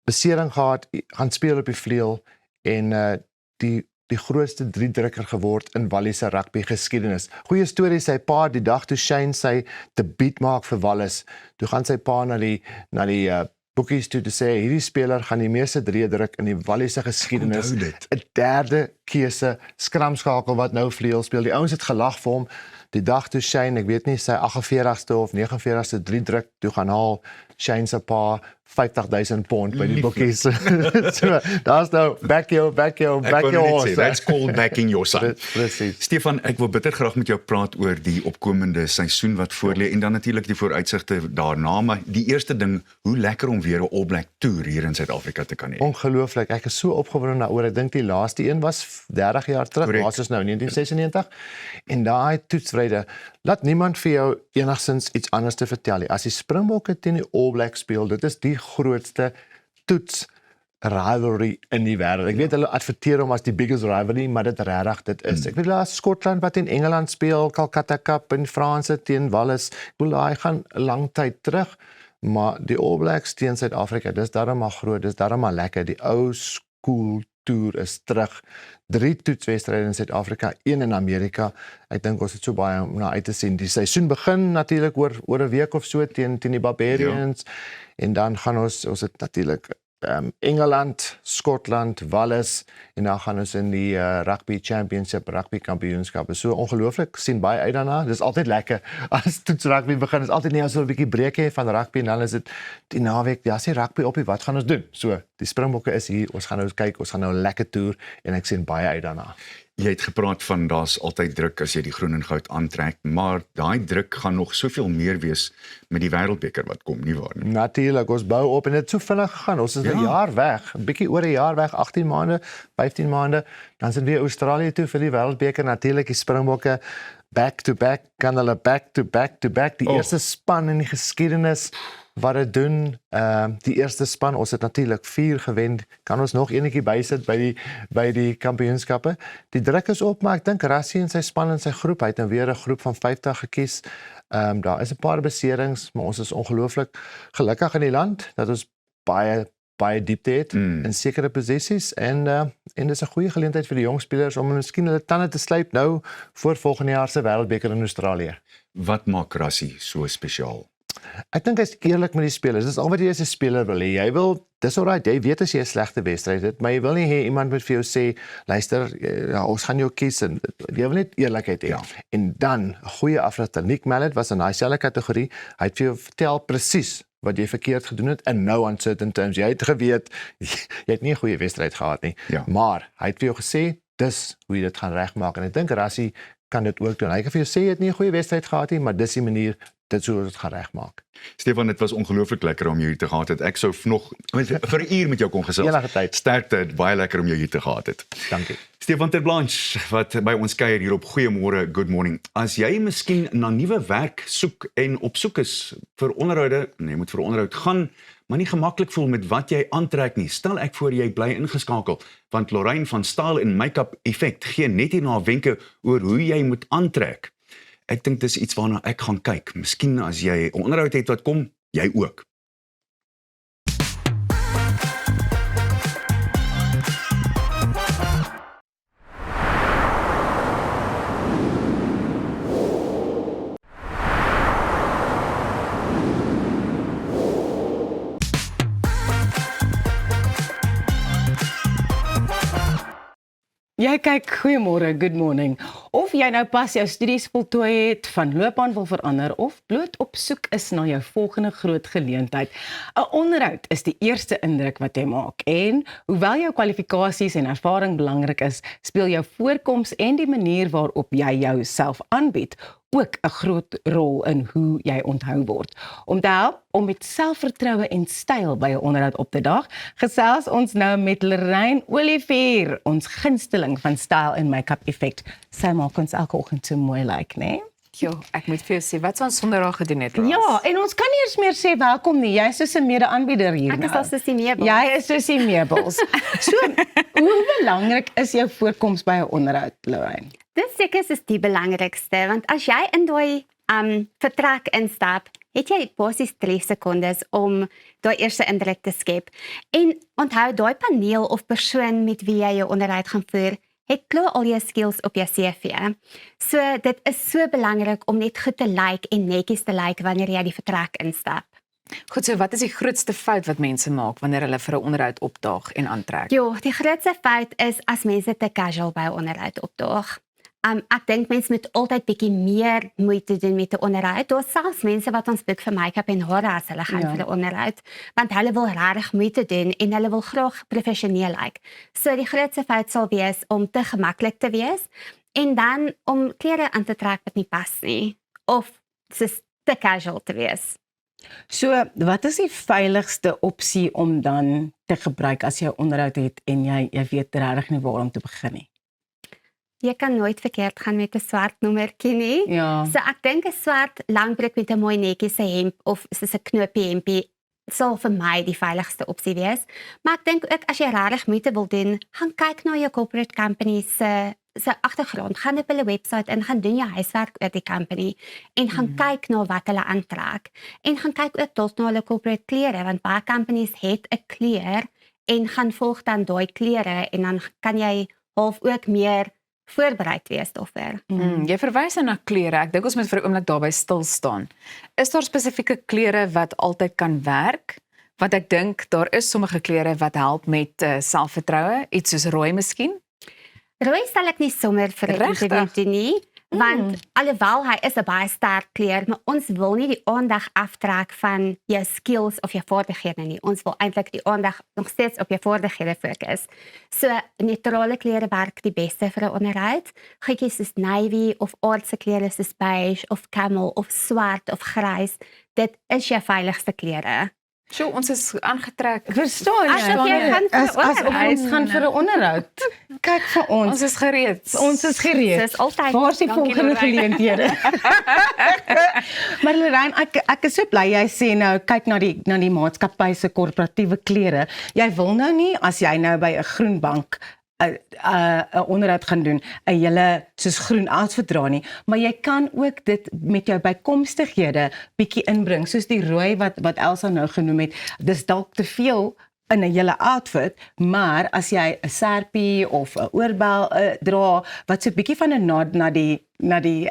besering gehad, gaan speel op die vleuel en die grootste 3-drukker geword in Walliese rugby geskiedenis. Goeie storie, sy pa die dag toe Shane sy debuut maak vir Wallis, toe gaan sy pa na die boekies toe te sê, hierdie speler gaan die meeste 3 druk in die Walliese geskiedenis, 'n derde keuse skramskakel wat nou vleuel speel. Die ouens het gelag vir hom. Die dag toe Shane, ek weet nie, sy 48ste of 49ste 3 druk toe gaan haal, Shane se pa 50,000 pond by die boekies. So, daar's nou back your horse. That's called backing your son. Presies. Stefan, ek wil bitter graag met jou praat oor die opkomende seisoen wat voorlê en dan natuurlik die vooruitsigte daarna, maar die eerste ding, hoe lekker om weer 'n All Black toer hier in Suid-Afrika te kan hê. Ongelooflik, ek is so opgewonde daaroor. Ek dink die laaste een was 30 jaar terug, maar is nou 1996 en daai toetsryde, laat niemand vir jou enigsins iets anders te vertel nie. As die Springbokke teen die All Blacks speel, dit is die grootste toets rivalry in die wêreld. Ek weet hulle adverteer hom as die biggest rivalry, maar dit is. Ek weet daar is Skotland wat in Engeland speel, Calcutta Cup in Franse teen Wallis. Ek bedoel daai gaan 'n lang tyd terug, maar die All Blacks teen Suid-Afrika, dis darem maar groot, dis darem maar lekker. Die ou school toer is terug. 3 toetswedstryde in Suid-Afrika, 1 in Amerika. Ek dink ons het so baie om na uit te sien. Die seisoen begin natuurlik oor 'n week of so teen die Barbarians, en dan gaan ons het natuurlik Engeland, Skotland, Wallis, en dan gaan ons in die rugby championship, rugby kampioenskap. So ongelooflik, sien baie uit daarna. Dis altyd lekker as toets rugby begin. Is altyd nie as 'n bietjie breek hê van rugby, en dan is dit die naweek, ja, sê rugby op, wat gaan ons doen? So, die Springbokke is hier, ons gaan nou kyk, ons gaan nou 'n lekker toer, en ek sien baie uit daarna. Jy het gepraat van daar's altyd druk as jy die groen en goud aantrek, maar daai druk gaan nog soveel meer wees met die wêreldbeker wat kom, nie waar nie? Natuurlik, ons bou op en dit het so vinnig gegaan. Ons is 'n jaar weg, 'n bietjie oor 'n jaar weg, 18 maande, 15 maande. Dan sind weer Australië toe vir die wêreldbeker. Natuurlik die Springbokke back to back, kan hulle back to back. Die eerste span in die geskiedenis wat dit doen. Die eerste span, ons het natuurlik 4 gewen. Kan ons nog enetjie bysit by die kampioenskappe? Die druk is op, maar ek dink Rassie en sy span en sy groep, hy het nou weer 'n groep van 50 gekies. Daar is 'n paar beserings, maar ons is ongelooflik gelukkig in die land dat ons baie diepte het in sekere posisies, en dis 'n goeie geleentheid vir die jong spelers om miskien hulle tande te slyp nou voor volgende jaar se wêreldbeker in Australië. Wat maak Rassie so spesiaal? Ek dink hy's eerlik met die spelers. Dis al wat jy as 'n speler wil hê. Jy wil, dis alright, jy weet as jy 'n slegte wedstryd het, maar jy wil nie hê iemand moet vir jou sê, luister, ja, ons gaan jou kies, en jy wil net eerlikheid hê. En dan 'n goeie afrigter. Nick Mallet was in daai selfde kategorie. Hy het vir jou vertel presies wat jy verkeerd gedoen het, in no uncertain terms. Jy het geweet, jy het nie 'n goeie wedstryd gehad nie, maar hy het vir jou gesê, dis hoe jy dit gaan regmaak, en ek dink Rassie kan dit ook doen. Hy kan vir jou sê, jy het nie 'n goeie wedstryd gehad nie, maar dis die manier, dit sou dit gaan regmaak. Stefan, dit was ongelooflik lekker om jou hier te gehad het. Ek sou nog vir 'n uur met jou kon gesels. Enige tyd. Sterkte, baie lekker om jou hier te gehad het. Dankie. Stefan Terblanche, wat by ons kuier hier op Goeiemôre, Good Morning. As jy miskien na nuwe werk soek en op soek is vir onderhoude, jy moet vir 'n onderhoud gaan, maar nie gemaklik voel met wat jy aantrek nie, stel ek voor jy bly ingeskakel, want Lorraine van Style en Make-up Effect gee net hierna wenke oor hoe jy moet aantrek. Ek dink dis iets waarna ek gaan kyk. Miskien as jy 'n onderhoud het wat kom, jy ook. Jy kyk Goeiemôre, Good Morning. Of jy nou pas jou studies voltooi het, van loopbaan wil verander of bloot op soek is na jou volgende groot geleentheid. 'n Onderhoud is die eerste indruk wat jy maak, en hoewel jou kwalifikasies en ervaring belangrik is, speel jou voorkoms en die manier waarop jy jouself aanbied ook 'n groot rol in hoe jy onthou word. Om te help om met selfvertroue en styl by 'n onderhoud op te daag, gesels ons nou met Lorraine Olivier, ons gunsteling van Style en Make-up Effect. Sy maak ons elke oggend so mooi lyk, né? Jo, ek moet vir jou sê, wat ons sonder haar gedoen het. Ja, en ons kan nie eers meer sê welkom nie. Jy is soos 'n mede-aanbieder hier Ek is nou. al soos die meubels. Jy is soos die meubels. So, hoe belangrik is jou voorkoms by 'n onderhoud, Lorraine? Dit seker is die belangrikste, want as jy in daai vertrek instap, het jy basies 3 sekondes om daai eerste indruk te skep. En onthou, daai paneel of persoon met wie jy jou onderhoud gaan voer, het klaar al jou skills op jou CV. So dit is so belangrik om net goed te lyk en netjies te lyk wanneer jy die vertrek instap. Goed, so wat is die grootste fout wat mense maak wanneer hulle vir 'n onderhoud opdaag en aantrek? Jo, die grootste fout is as mense te casual by 'n onderhoud opdaag. Ek dink mense moet altyd bietjie meer moeite doen met 'n onderhoud. Daar's selfs mense wat ons boek vir make-up en hare as hulle gaan vir 'n onderhoud, want hulle wil regtig moeite doen en hulle wil graag professioneel lyk. So die grootste fout sal wees om te gemaklik te wees en dan om klere aan te trek wat nie pas nie of soos te casual te wees. So, wat is die veiligste opsie om dan te gebruik as jy 'n onderhoud het en jy weet regtig nie waar om te begin nie? Jy kan nooit verkeerd gaan met 'n swart nommertjie nie. Ja. So ek dink 'n swart langbroek met 'n mooi netjiese hemp of soos 'n knoopie hempie sal vir my die veiligste opsie wees. Maar ek dink ook as jy regtig moeite wil doen, gaan kyk na jou corporate company se agtergrond, gaan op hulle webwerf en gaan doen jou huiswerk oor die company en gaan kyk na wat hulle aantrek en gaan kyk ook dalk na hulle corporate klere want baie companies het 'n kleur en gaan volg dan daai klere en dan kan jy half ook meer voorbereid wees daarvoor. Jy verwys nou na klere. Ek dink ons moet vir 'n oomblik daarby stil staan. Is daar spesifieke klere wat altyd kan werk? Want ek dink daar is sommige klere wat help met selfvertroue, iets soos rooi miskien. Rooi sal ek nie sommer vir 'n Regtig? interview doen nie, want alhoewel hy is 'n baie sterk kleur, maar ons wil nie die aandag aftrek van jou skills of jou vaardighede nie. Ons wil eintlik die aandag nog steeds op jou vaardighede fokus. So neutrale klere werk die beste vir 'n onderhoud. Goedjies soos navy of aardse klere soos beige of camel of swart of grys, dit is jou veiligste klere. Sjoe, ons is aangetrek. Verstaan jy? Asof jy gaan vir 'n Asof ons onderhoud. gaan vir 'n onderhoud. Kyk vir ons. Ons is gereed. Ons is gereed. Dis altyd. Waar is die Dankie, volgende Lorraine. geleenthede? Maar Lorraine, ek is so bly jy sê nou kyk na die maatskappy se korporatiewe klere. Jy wil nou nie as jy nou by 'n groen bank 'n onderhoud gaan doen, 'n hele soos groen outfit dra nie, maar jy kan ook dit met jou bykomstighede bietjie inbring, soos die rooi wat Elsa nou genoem het. Dis dalk te veel in 'n hele outfit, maar as jy 'n serpie of 'n oorbel dra wat so 'n bietjie van 'n nod na die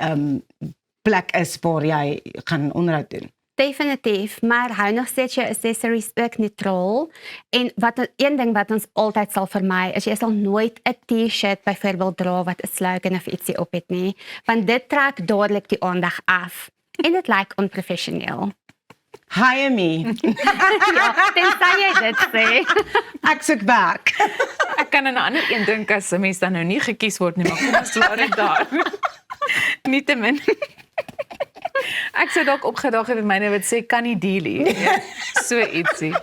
plek is waar jy gaan onderhoud doen. Definitief, maar hou nog steeds jou accessories ook neutraal. En een ding wat ons altyd sal vermy is jy sal nooit 'n T-shirt byvoorbeeld dra wat 'n slogan of ietsie op het nie, want dit trek dadelik die aandag af en dit lyk onprofessioneel. Hire me. Ja, tensy jy dit sê. Ek soek werk. Ek kan aan 'n ander een dink as 'n mens dan nou nie gekies word nie, maar kom ons laat dit daar. Nietemin. Ek sou dalk opgedaag het met myne wat sê kan nie deal nie. So ietsie.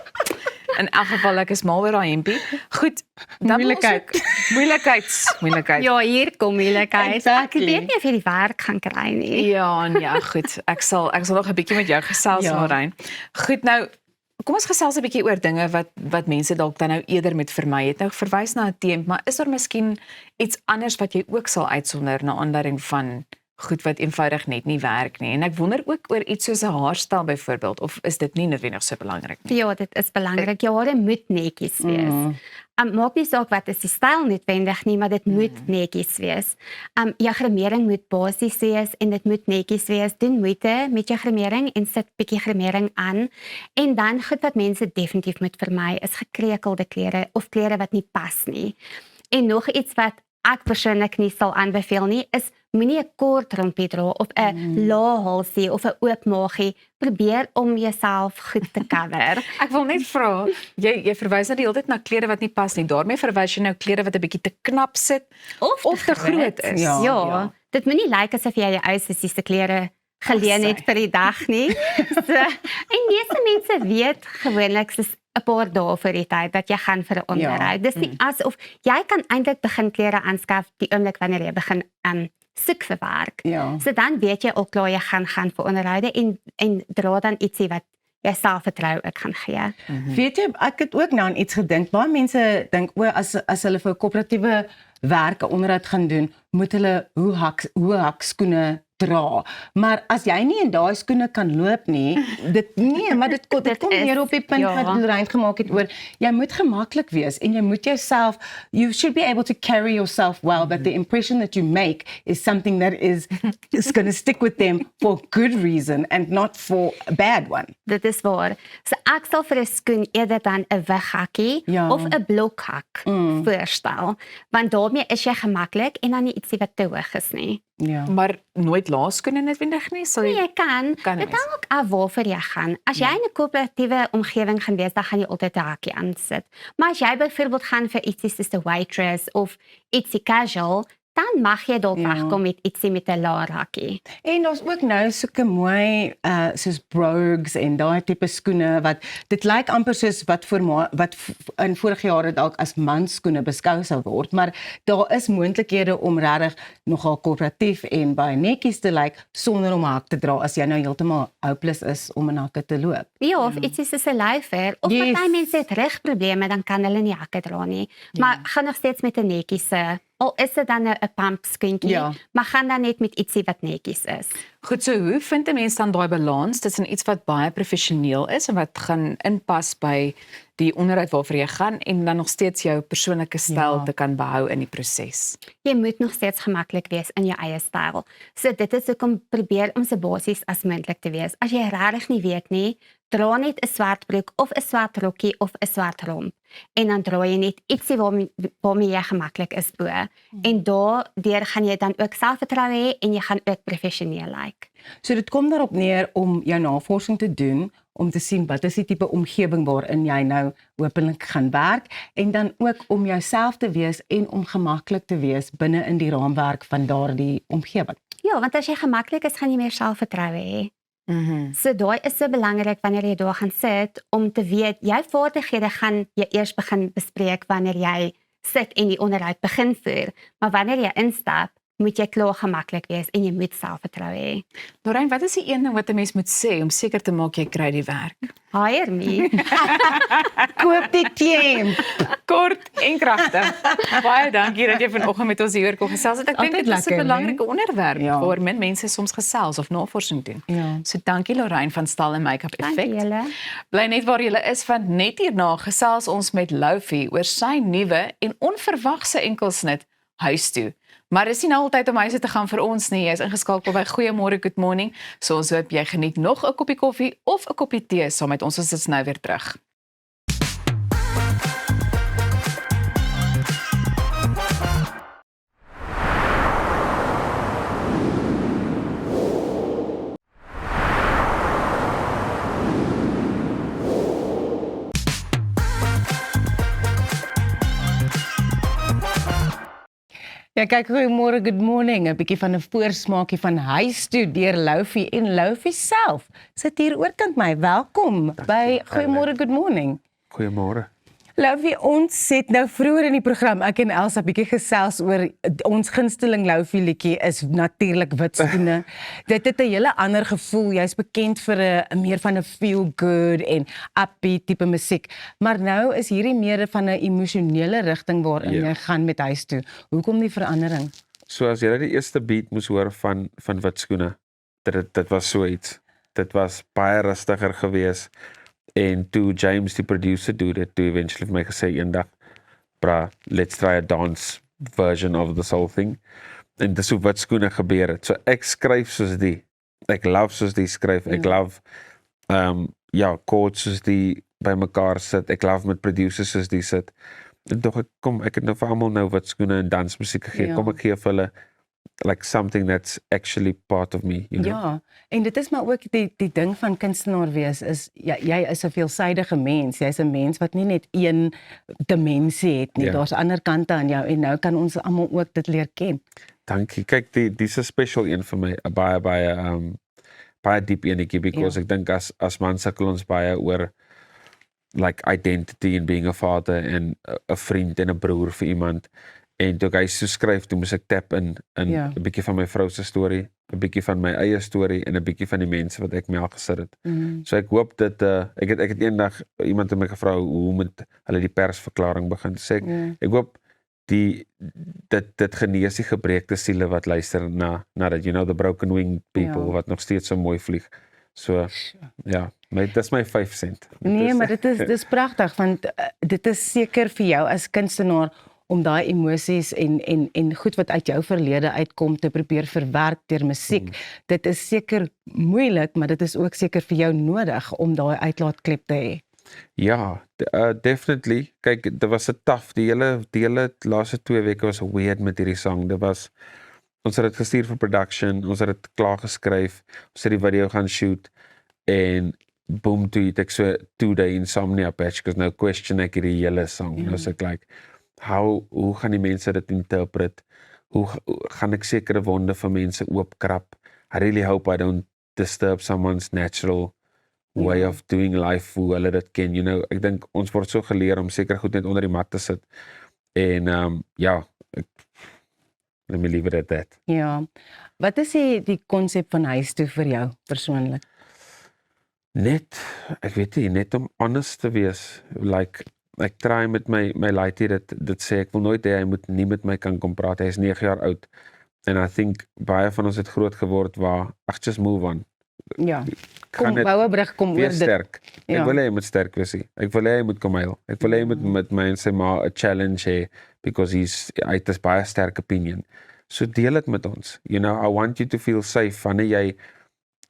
In elk geval ek is mal oor daai hempie. Goed, dan moeilikheid. Ja, hier kom moeilikheid. Exactly. Ek weet nie of jy die werk gaan kry nie. Ja, nee, goed. Ek sal nog 'n bietjie met jou gesels, Ja. Lorraine. Goed, nou kom ons gesels 'n bietjie oor dinge wat mense dalk dan nou eerder met vermy het. Nou verwys na 'n temp, maar is daar miskien iets anders wat jy ook sal uitsonder na aanleiding van goed wat eenvoudig net nie werk nie? En ek wonder ook oor iets soos 'n haarstyl byvoorbeeld, of is dit nie noodwendig so belangrik nie? Ja, dit is belangrik. Jou hare moet netjies wees. Maak nie saak wat is die styl noodwendig nie, maar dit moet netjies wees. Jou gremering moet basies wees en dit moet netjies wees. Doen moeite met jou gremering en sit bietjie gremering aan. En dan goed wat mense definitief moet vermy is gekrekelde klere of klere wat nie pas nie. En nog iets wat ek persoonlik nie sal aanbeveel nie, is moenie 'n kort rompie dra of 'n lae halsie of 'n oop maagie. Probeer om jouself goed te cover. Ek wil net vra, jy verwys nou die hele tyd na klere wat nie pas nie. Daarmee verwys jy nou klere wat 'n bietjie te knap sit of te groot is. Ja. Dit moenie lyk asof jy jou ou sussie se klere geleen het vir die dag nie. So, en meeste mense weet gewoonlik soos 'n paar dae voor die tyd dat jy gaan vir 'n onderhoud. Dis nie asof jy kan eintlik begin klere aanskaf die oomblik wanneer jy begin soek vir werk. Ja. So dan weet jy al klaar jy gaan vir onderhoude en dra dan ietsie wat jou selfvertroue ook gaan gee. Weet jy, ek het ook nou aan iets gedink. Baie mense dink o, as hulle vir 'n koöperatiewe werk 'n onderhoud gaan doen, moet hulle hoë hakskoene dra. Maar as jy nie in daai skoene kan loop nie, maar dit kom meer op die punt wat Lorraine gemaak het oor jy moet gemaklik wees en jy moet jouself, you should be able to carry yourself well, but the impression that you make is something that is going to stick with them for good reason and not for a bad one. Dit is waar. So ek sal vir 'n skoen eerder dan 'n wighakkie of 'n blokhak voorstel, want daarmee is jy gemaklik en dan nie ietsie wat te hoog is nie. Ja. Maar nooit laerskoene noodwendig nie, sal Jy kan dit mens. hang ook af waarvoor jy gaan. As jy in 'n koöperatiewe omgewing gaan wees, dan gaan jy altyd 'n hakkie aansit. Maar as jy byvoorbeeld gaan vir ietsie soos 'n waitress of ietsie casual, dan mag jy dalk Ja. wegkom met ietsie met 'n laer hakkie. En daar's ook nou sulke mooi soos brogues en daai tipe skoene wat dit lyk amper soos wat in vorige jare dalk as mansskoene beskou sou word, maar daar is moontlikhede om regtig nogal korporatief en baie netjies te lyk sonder om 'n hak te dra as jy nou heeltemal hopeless is om in hakke te loop. Ja, of ietsie soos 'n lyfer, of Yes. party mense het rugprobleme, dan kan hulle nie hakke dra nie. Maar gaan nog steeds met 'n netjiese, al is dit dan 'n pump skoentjie, Ja. maar gaan dan net met ietsie wat netjies is. Goed, so hoe vind 'n mens dan daai balans tussen iets wat baie professioneel is en wat gaan inpas by die onderhoud waarvoor jy gaan en dan nog steeds jou persoonlike styl te kan behou in die proses? Jy moet nog steeds gemaklik wees in jou eie styl. So dit is hoekom probeer om so basies as moontlik te wees. As jy regtig nie weet nie, dra net 'n swart broek of 'n swart rokkie of 'n swart romp. En dan dra jy net ietsie waarmee jy gemaklik is bo. En daardeur gaan jy dan ook selfvertroue hê en jy gaan ook professioneel lyk. So dit kom daarop neer om jou navorsing te doen om te sien wat is die tipe omgewing waarin jy nou hopelik gaan werk en dan ook om jouself te wees en om gemaklik te wees binne in die raamwerk van daardie omgewing. Ja, want as jy gemaklik is, gaan jy meer selfvertroue hê. So daai is so belangrik wanneer jy daar gaan sit om te weet jou vaardighede gaan jy eers begin bespreek wanneer jy sit en die onderhoud begin voer, maar wanneer jy instap, moet jy klaar gemaklik wees en jy moet selfvertroue hê. Lorraine, wat is die een ding wat 'n mens moet sê om seker te maak jy kry die werk? Hire me. Koop die claim. Kort en kragtig. Baie dankie dat jy vanoggend met ons hier kon gesels het. Ek dink Altyd dit is 'n lekker, belangrike onderwerp Ja. waar min mense soms gesels of navorsing doen. Ja. So dankie Lorraine van Stal en Make-up Dankie Effect. julle. Bly net waar jy is want net hierna gesels ons met Loufie oor sy nuwe en onverwagse enkelsnit huis toe. Maar dis nie nou altyd om huise te gaan vir ons nie. Jy is ingeskakel by Goeiemôre Good Morning. So ons hoop jy geniet nog 'n koppie koffie of 'n koppie tee saam met ons. Ons is nou weer terug. Ja, kyk, goeiemôre, good morning. 'n Bietjie van 'n voorsmaakie van huis toe deur Loufie en Loufie self sit hier oorkant my. Welkom by Goeiemôre, good morning. Goeiemôre. Loufie, ons het nou vroeër in die program, ek en Elsa bietjie gesels oor ons gunsteling Loufie liedjie is natuurlik Wit Skoene. Dit het 'n hele ander gevoel. Jy's bekend vir 'n meer van 'n feel good en upbeat tipe musiek, maar nou is hierdie meer van 'n emosionele rigting waarin jy gaan met huis toe. Hoekom die verandering? So as jy die eerste beat moes hoor van Wit Skoene, dit was so iets. Dit was baie rustiger geweest. En toe James die producer doen dit, toe eventually vir my gesê eendag, bra, let's try a dance version of this whole thing. En dis hoe Wit Skoene gebeur het. So ek skryf soos die. Ek love soos die skryf. Ek love chords soos die by mekaar sit. Ek love met producers soos die sit. En tog ek het nou vir almal nou Wit Skoene en dansmusiek gegee. Ja. Kom ek gee vir hulle like something that's actually part of me, you know. Ja, en dit is maar ook die ding van kunstenaar wees is jy is 'n veelsidige mens. Jy's 'n mens wat nie net een dimensie het nie. Ja. Daar's ander kante aan jou en nou kan ons almal ook dit leer ken. Dankie. Kyk, dis 'n special een vir my. 'n baie diep enetjie because ek dink as man sukkel ons baie oor like identity and being a father en 'n vriend en 'n broer vir iemand. En toe hy so skryf, toe moes ek tap in 'n bietjie van my vrou se storie, 'n bietjie van my eie storie en 'n bietjie van die mense wat ek mee al gesit het. So ek hoop dat ek het eendag iemand het my gevra hoe moet hulle die persverklaring begin sê ek hoop dit genees die gebreekte siele wat luister na dat the broken winged people wat nog steeds so mooi vlieg. So ja, dis my 5 cent. Nee, maar dis pragtig want dit is seker vir jou as kunstenaar om daai emosies en goed wat uit jou verlede uitkom te probeer verwerk deur musiek. Dit is seker moeilik, maar dit is ook seker vir jou nodig om daai uitlaatklep te hê. Ja, definitely. Kyk, dit was 'n tough. Die hele laaste 2 weke was weird met hierdie song. Ons het dit gestuur vir production, ons het dit klaar geskryf, ons het die video gaan shoot en boom, toe het ek so 2-day insomnia patch, because nou question ek hierdie hele song. Nou is ek like, hoe gaan die mense dit interpret? hoe gaan ek sekere wonde vir mense oopkrap? I really hope I don't disturb someone's natural way of doing life, hoe hulle dit ken, you know. Ek dink ons word so geleer om seker goed net onder die mat te sit. En let me leave it at that. Ja. Wat is die konsep van huis toe vir jou persoonlik? Net, ek weet nie, net om honest te wees. Like, ek try met my laaitie dit sê, ek wil nooit hê hy moet nie met my kan kom praat. Hy is 9 jaar oud. And I think baie van ons het groot geword waar, just move on. Ja. Kom, bou 'n brug, kom oor wees dit. sterk. Ja. Ek wil hê hy moet sterk wees. Ek wil hê hy moet kom huil. Ek wil hê hy moet met my en sy ma 'n challenge hê, because hy het 'n baie sterk opinion. So deel dit met ons. You know, I want you to feel safe wanneer jy,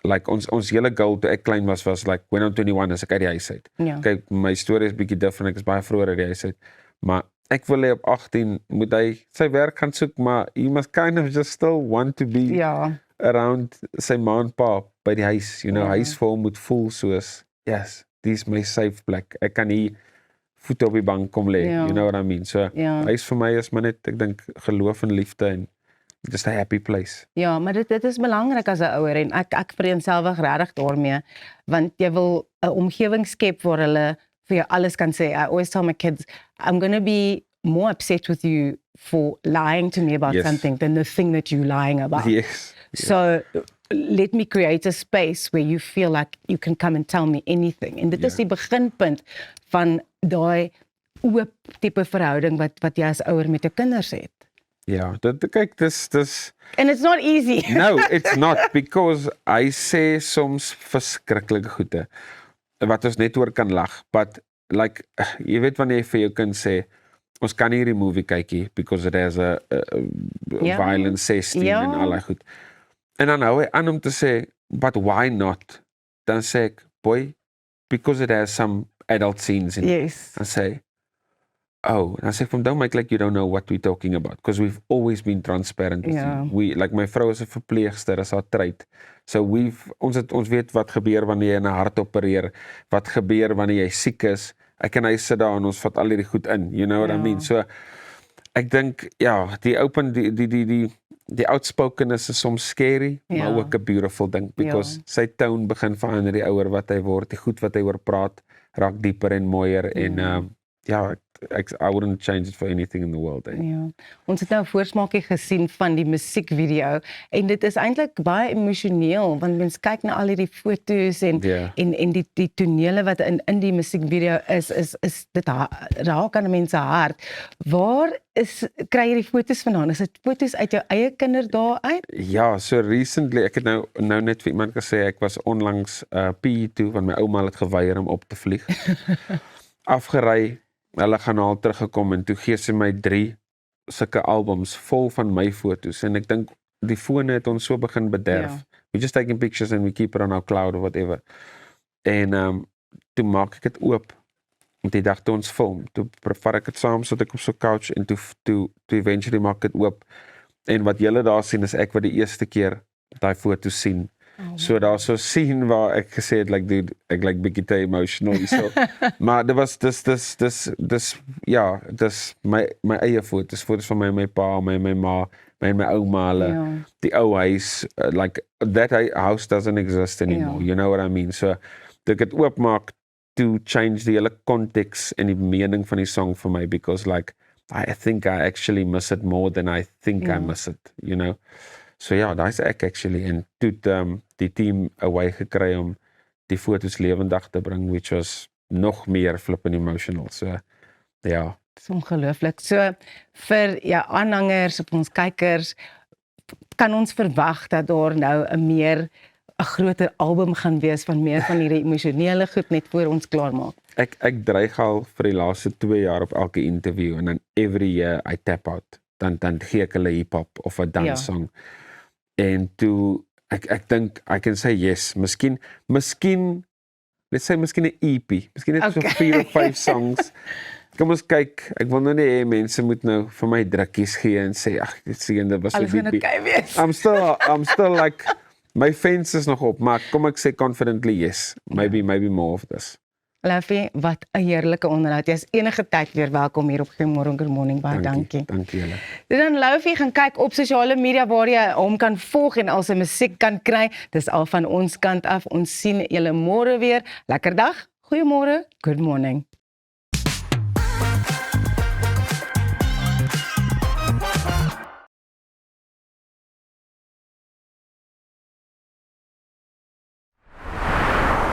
like ons hele goal toe ek klein was like, when I'm 21 is ek uit die huis uit. Ja. Kyk, my storie is bietjie different, ek is baie vroeër uit die huis uit. Maar ek wil hê op 18 moet hy sy werk gaan soek, maar he must kind of just still want to be Ja. around sy ma en pa by die huis, you know, huis vir hom moet voel soos, yes, dis my safe plek. Ek kan hier voete op die bank kom lê, Ja. you know what I mean? So, huis vir my is maar net, ek dink, geloof en liefde en just a happy place. Ja, maar dit is belangrik as 'n ouer en ek vereenselwig regtig daarmee, want jy wil 'n omgewing skep waar hulle vir jou alles kan sê. I always tell my kids, I'm going to be more upset with you for lying to me about Yes. something than the thing that you're lying about. Yes. So let me create a space where you feel like you can come and tell me anything. En dit is die beginpunt van daai oop tipe verhouding wat jy as ouer met jou kinders het. Ja, kyk, dis And it's not easy. no, it's not, because hy sê soms verskriklike goede wat ons net oor kan lag, but like, jy weet wanneer jy vir jou kind sê, ons kan nie hierdie movie kykie because it has a violence 16 en al die goed. En dan hou hy aan om te sê, but why not? Dan sê ek, boy, because it has some adult scenes in it. Yes. Dan sê, oh, dan sê ek van, don't make like you don't know what we're talking about, because we've always been transparent with you. We, like my vrou is 'n verpleegster, is haar tryd. So ons weet wat gebeur wanneer jy 'n hart opereer, wat gebeur wanneer jy siek is. Ek en hy sit daar en ons vat al hierdie goed in, you know what I mean? So ek dink, ja, die open, die outspokenness is soms scary, maar ook 'n beautiful ding, because sy tone begin verander die ouer wat hy word, die goed wat hy oor praat, raak dieper en mooier en I wouldn't change it for anything in the world. Ja. Ons het nou 'n voorsmaakie gesien van die musiekvideo en dit is eintlik baie emosioneel want mens kyk na al hierdie foto's en die tonele wat in die musiekvideo is dit raak aan mense hart. Waar kry jy die foto's vandaan? Is dit foto's uit jou eie kinderdae uit? Ja, so recently, ek het nou net vir iemand gesê, ek was onlangs PE toe, want my ouma het geweier om op te vlieg. Afgery, hulle gaan al teruggekom en toe gee sy my 3 sulke albums vol van my foto's en ek dink die fone het ons so begin bederf. We just taking pictures and we keep it on our cloud or whatever. En toe maak ek dit oop. En die dag toe ons film, toe vat ek dit saam, sit ek op so 'n couch en toe eventually maak ek dit oop. En wat julle daar sien is ek wat die eerste keer daai foto sien. So daar so sien waar ek gesê het, like dude, ek like bietjie te emotional so. Maar dit was dis my eie foto's van my pa, my ma, my ouma, hulle, die ou huis, like that house doesn't exist anymore, you know what I mean? So ek het oopmaak to change die hele context en die meaning van die song vir my, because like I think I actually miss it more than I think I miss it, you know? So ja, daai is ek actually, en toe die team away gekry om die foto's lewendig te bring, which was nog meer flipping emotional, so ja. Dit is ongelooflik. So vir aanhangers, op ons kykers, kan ons verwag dat daar nou 'n groter album gaan wees van meer van hierdie emosionele goed net voor ons klaar maak? Ek dreig al vir die laaste 2 jaar op elke interview, en dan every year I tap out, dan gee ek hulle hip-hop of 'n dance song. En toe, ek dink, I can say yes, miskien, let's say miskien 'n EP, miskien net so 4 of 5 songs. Kom ons kyk, ek wil nou nie hê mense moet nou vir my drukkies gee en sê, ag, dit sien dit was so diep. I'm still like, my fence is nog op, maar kom ek sê confidently yes, maybe more of this. Luffy, wat 'n heerlike onderhoud. Jy is enige tyd weer welkom hier op Goeiemôre Good Morning. Baie dankie. Dankie julle. Dan Luffy gaan kyk op sosiale media waar jy hom kan volg en al sy musiek kan kry. Dis al van ons kant af. Ons sien julle môre weer. Lekker dag. Goeiemôre. Good morning.